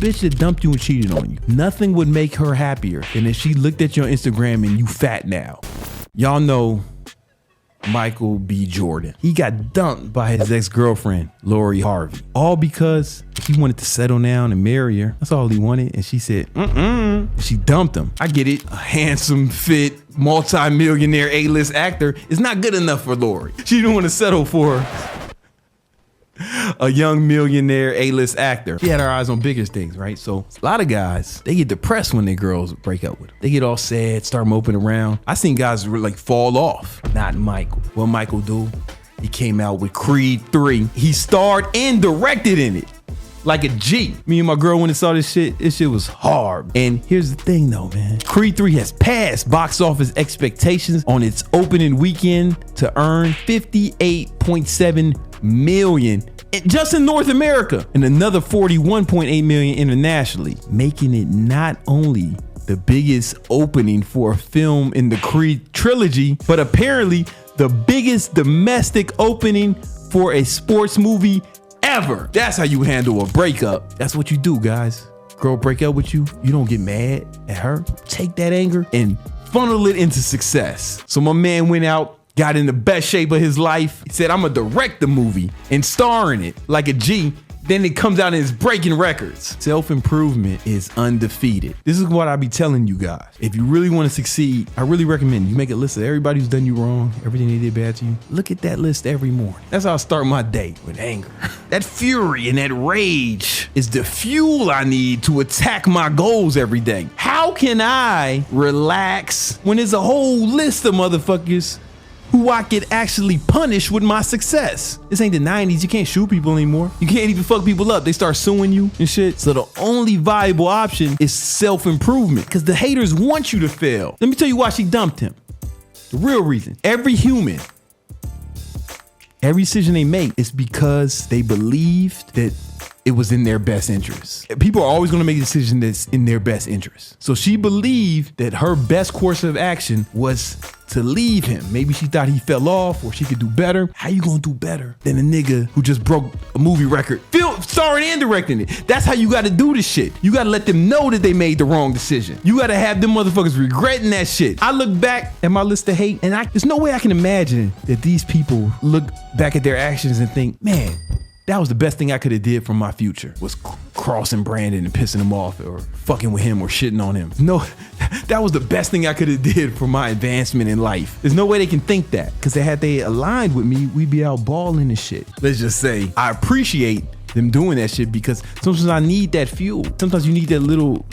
bitch that dumped you and cheated on you, nothing would make her happier than if she looked at your Instagram and you fat now. Y'all know Michael B. Jordan. He got dumped by his ex-girlfriend, Lori Harvey. All because he wanted to settle down and marry her. That's all he wanted. And she said, She dumped him. I get it. A handsome, fit, multi-millionaire A-list actor is not good enough for Lori. She didn't want to settle for a young millionaire A-list actor. She had her eyes on bigger things, right? So a lot of guys, they get depressed when their girls break up with them. They get all sad, start moping around. I seen guys like fall off. Not Michael. What Michael do? He came out with Creed 3. He starred and directed in it. Like a G. Me and my girl, when it saw this shit was hard. And here's the thing though, man. Creed 3 has passed box office expectations on its opening weekend to earn $58.7 million just in North America and another $41.8 million internationally, making it not only the biggest opening for a film in the Creed trilogy, but apparently the biggest domestic opening for a sports movie ever. That's how you handle a breakup. That's what you do, guys. Girl break up with you, you don't get mad at her. Take that anger and funnel it into success. So my man went out, got in the best shape of his life. He said, I'm gonna direct the movie and star in it like a G. Then it comes out and it's breaking records. Self-improvement is undefeated. This is what I be telling you guys. If you really want to succeed, I really recommend you make a list of everybody who's done you wrong, everything they did bad to you. Look at that list every morning. That's how I start my day, with anger. That fury and that rage is the fuel I need to attack my goals every day. How can I relax when there's a whole list of motherfuckers who I could actually punish with my success? This ain't the 90s. You can't shoot people anymore. You can't even fuck people up. They start suing you and shit. So the only viable option is self-improvement, because the haters want you to fail. Let me tell you why she dumped him. The real reason. Every human, every decision they make is because they believed that it was in their best interest. People are always gonna make a decision that's in their best interest. So she believed that her best course of action was to leave him. Maybe she thought he fell off or she could do better. How you gonna do better than a nigga who just broke a movie record, starring and directing it? That's how you gotta do this shit. You gotta let them know that they made the wrong decision. You gotta have them motherfuckers regretting that shit. I look back at my list of hate and there's no way I can imagine that these people look back at their actions and think, man, that was the best thing I could have did for my future, was crossing Brandon and pissing him off or fucking with him or shitting on him. No, that was the best thing I could have did for my advancement in life. There's no way they can think that, because had they aligned with me, we'd be out balling and shit. Let's just say I appreciate them doing that shit, because sometimes I need that fuel. Sometimes you need that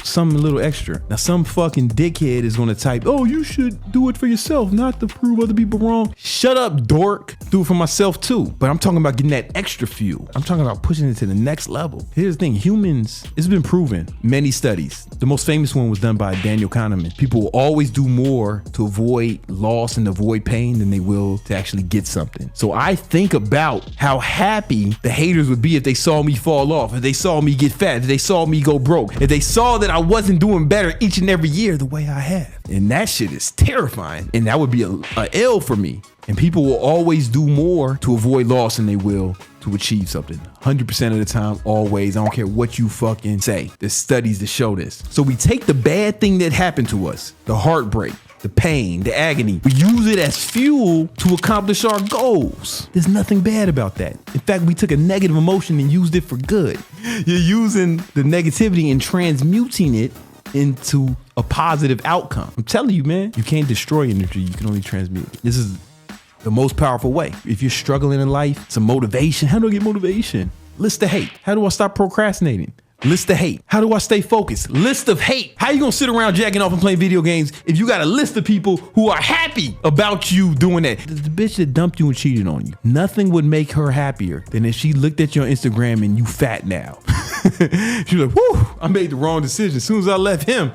something a little extra. Now some fucking dickhead is gonna type, oh, you should do it for yourself, not to prove other people wrong. Shut up, dork. Do it for myself too. But I'm talking about getting that extra fuel. I'm talking about pushing it to the next level. Here's the thing, humans, it's been proven, many studies. The most famous one was done by Daniel Kahneman. People will always do more to avoid loss and avoid pain than they will to actually get something. So I think about how happy the haters would be if they saw me fall off, if they saw me get fat, if they saw me go broke, if they saw that I wasn't doing better each and every year the way I have. And that shit is terrifying. And that would be a L for me. And people will always do more to avoid loss than they will to achieve something. 100% of the time, always. I don't care what you fucking say. There's studies that show this. So we take the bad thing that happened to us, the heartbreak, the pain, the agony. We use it as fuel to accomplish our goals. There's nothing bad about that. In fact, we took a negative emotion and used it for good. You're using the negativity and transmuting it into a positive outcome. I'm telling you, man, you can't destroy energy. You can only transmute it. This is the most powerful way. If you're struggling in life, some motivation. How do I get motivation? List of hate. How do I stop procrastinating? List of hate. How do I stay focused? List of hate. How you gonna sit around jacking off and playing video games if you got a list of people who are happy about you doing that? The bitch that dumped you and cheated on you, nothing would make her happier than if she looked at your Instagram and you fat now. She's like, whoo, I made the wrong decision. As soon as I left him,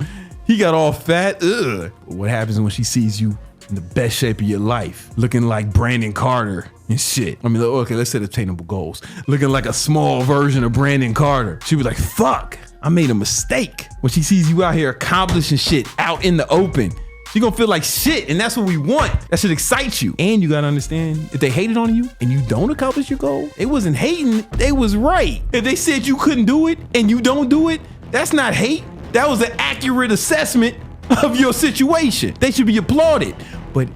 he got all fat. Ugh. What happens when she sees you in the best shape of your life, looking like Brandon Carter and shit? I mean, okay, let's set attainable goals. Looking like a small version of Brandon Carter. She was like, fuck, I made a mistake. When she sees you out here accomplishing shit out in the open, she gonna feel like shit, and that's what we want. That should excite you. And you gotta understand, if they hated on you and you don't accomplish your goal, it wasn't hating, they was right. If they said you couldn't do it and you don't do it, That's not hate. That was an accurate assessment of your situation. They should be applauded. But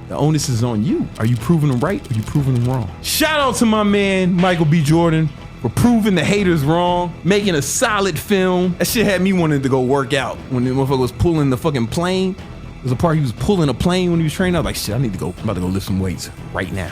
the onus is on you. Are you proving them right or are you proving them wrong? Shout out to my man, Michael B. Jordan, for proving the haters wrong, making a solid film. That shit had me wanting to go work out. When the motherfucker was pulling the fucking plane, there's a part he was pulling a plane when he was training. I was like, shit, I need to go. I'm about to go lift some weights right now.